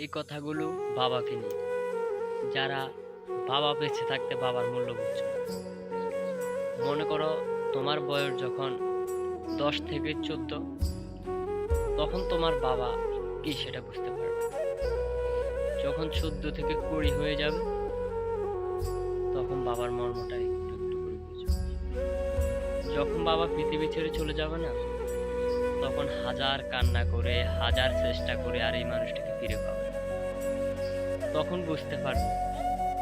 এই কথাগুলো বাবাকে নিয়ে, যারা বাবা বেঁচে থাকতে বাবার মূল্য বুঝছো না। মনে করো তোমার বয়স যখন 10 থেকে 14, তখন তোমার বাবা কি সেটা বুঝতে পারবে। যখন 14 থেকে 20 হয়ে যাবে, তখন বাবার মর্মটা একটু একটু করে বুঝবে। যখন বাবা পৃথিবী ছেড়ে চলে যাবে না, তখন হাজার কান্না করে হাজার চেষ্টা করে আর এই মানুষটাকে ফিরে পাবে না। তখন বুঝতে পারবে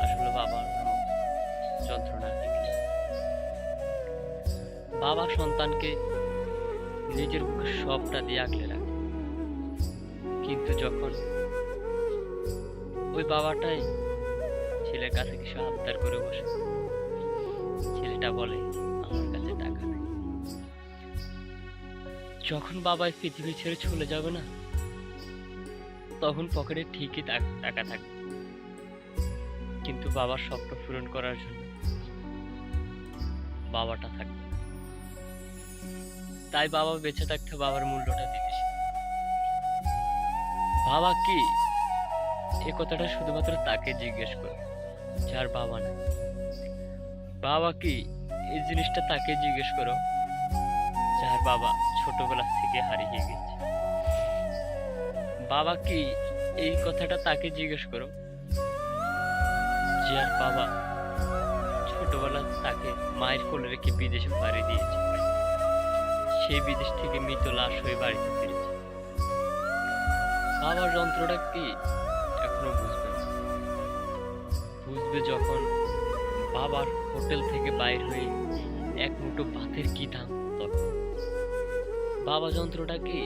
আসলে বাবার যন্ত্রণাটা কি। বাবা সন্তানকে নিজের বুকে সবটা দিয়ে আগলে রাখে, কিন্তু যখন ওই বাবাটাই ছেলের কাছে কিছু আবদার করে বসে, ছেলেটা বলে আমার কাছে টাকা নেই। যখন বাবা এই পৃথিবী ছেড়ে চলে যাবে না, তখন পকেটে ঠিকই টাকা থাকবে, কিন্তু বাবার স্বপ্ন পূরণ করার জন্য বাবাটা থাকবে। তাই বাবা বেঁচে থাকতে বাবার মূল্যটা দিতে শিখে। বাবা কি, এ কথাটা শুধুমাত্র তাকে জিজ্ঞেস করে যার বাবা নাই। বাবা কি, এই জিনিসটা তাকে জিজ্ঞেস করো যার বাবা ছোটবেলা থেকে হারিয়ে গেছে। বাবা কি, এই কথাটা তাকে জিজ্ঞেস করো যার বাবা ছোটবেলা তাকে মায়ের কোলে রেখে বিদেশে পাড়ি দিয়েছে, সেই বিদেশ থেকে মৃত লাশ হয়ে বাড়িতে ফিরেছে। বাবার যন্ত্রটা কি এখনো বুঝবে না। বুঝবে যখন বাবার হোটেল থেকে বাইর হয়ে এক মুঠো ভাতের কি দাম, তখন বাবা যন্ত্রটা কি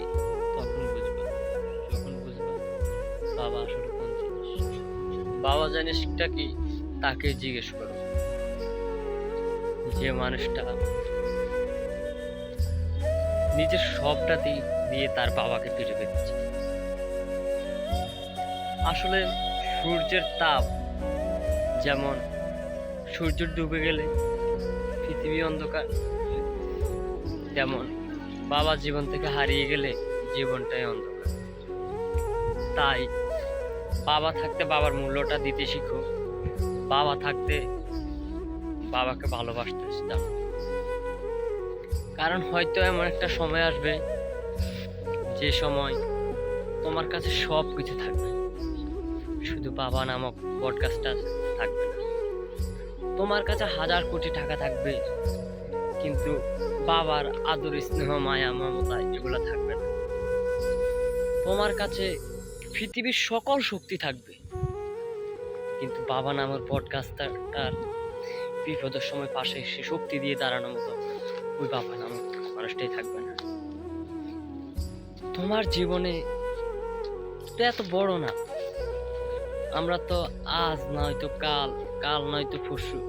তখন বুঝবে। যখন বুঝবে বাবা আসলে কোন জিনিস। বাবা জিনিসটা কি তাকে জিজ্ঞেস করো, যে মানুষটা নিজের সবটা দিয়ে তার বাবাকে ফিরে পেয়েছে। আসলে সূর্যের তাপ যেমন সূর্য ডুবে গেলে পৃথিবী অন্ধকার, তেমন বাবা জীবন থেকে হারিয়ে গেলে জীবনটাই অন্ধকার। তাই বাবা থাকতে বাবার মূল্যটা দিতে শিখো, বাবা থাকতে বাবাকে ভালোবাসতে জানো। কারণ হয়তো এমন একটা সময় আসবে যে সময় তোমার কাছে সব কিছু থাকবে, শুধু বাবা নামক পডকাস্টটা থাকবে না। তোমার কাছে হাজার কোটি টাকা থাকবে, কিন্তু বাবার আদর স্নেহ মায়া মমতা এগুলো থাকবে না। তোমার কাছে পৃথিবীর সকল শক্তি থাকবে, কিন্তু বাবা নামের পডকাস্টার বিপদের সময় পাশে এসে শক্তি দিয়ে দাঁড়ানোর মতো ওই বাবা নামক মানুষটাই থাকবে না। তোমার জীবনে তো এত বড় না, আমরা তো আজ নয়তো কাল, কাল নয়তো পরশু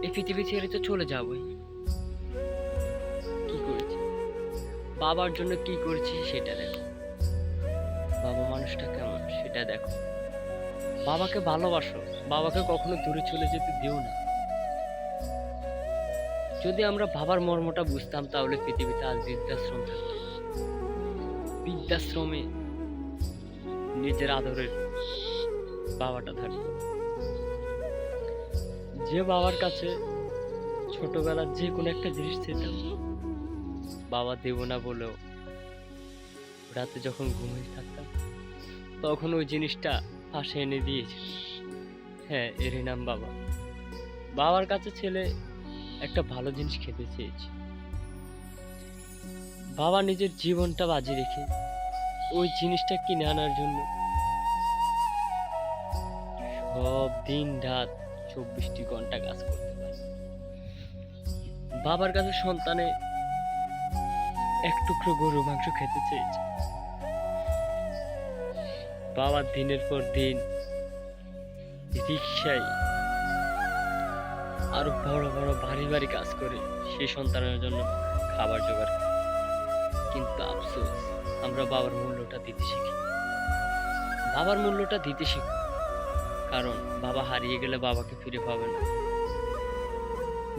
এই পৃথিবী ছেড়ে তো চলে যাবই। কি করেছি বাবার জন্য, কি করেছি সেটা দেখো। বাবা মানুষটা কেমন সেটা দেখো। বাবাকে ভালোবাসো, বাবাকে কখনো দূরে চলে যেতে দিও না। যদি আমরা বাবার মর্মটা বুঝতাম, তাহলে পৃথিবীতে আজ বৃদ্ধাশ্রম থাকতো। বৃদ্ধাশ্রমে নিজের আদরের বাবাটা থাকতো, যে বাবার কাছে ছোটবেলার যে কোনো একটা জিনিস চেতাম, বাবা দেব না বলেও রাতে যখন ঘুমিয়ে থাকতাম, তখন ওই জিনিসটা পাশে এনে দিয়েছে। হ্যাঁ, এরই নাম বাবা। বাবার কাছে ছেলে একটা ভালো জিনিস খেতে চেয়েছে, বাবা নিজের জীবনটা বাজি রেখে ওই জিনিসটা কিনে আনার জন্য সব দিন রাত 24টি ঘন্টা কাজ করতে পারে। বাবার কাছে সন্তানে এক টুকরো গরুর মাংস খেতে চেয়েছে, বাবা দিনের পর দিন রিক্সায় আরো বড় বড় ভারী ভারী কাজ করে সেই সন্তানের জন্য খাবার জোগাড় করে। কিন্তু আফসোস, আমরা বাবার মূল্যটা দিতে শিখি। বাবার মূল্যটা দিতে শিখি, কারণ বাবা হারিয়ে গেলে বাবাকে ফিরে পাবে না।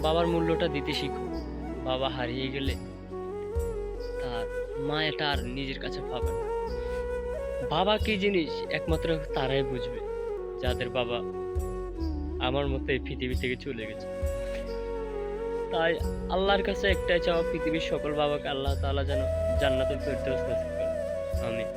বাবার মূল্যটা দিতে শিখো, বাবা হারিয়ে গেলে তার মায়াটা আর নিজের কাছে পাবে না। বাবা কি জিনিস একমাত্র তারাই বুঝবে, যাদের বাবা আমার মতো এই পৃথিবী থেকে চলে গেছে। তাই আল্লাহর কাছে একটাই চাওয়া, পৃথিবীর সকল বাবাকে আল্লাহ তাআলা যেন জান্নাতুল ফেরদৌস নসিব করেন। আমিন।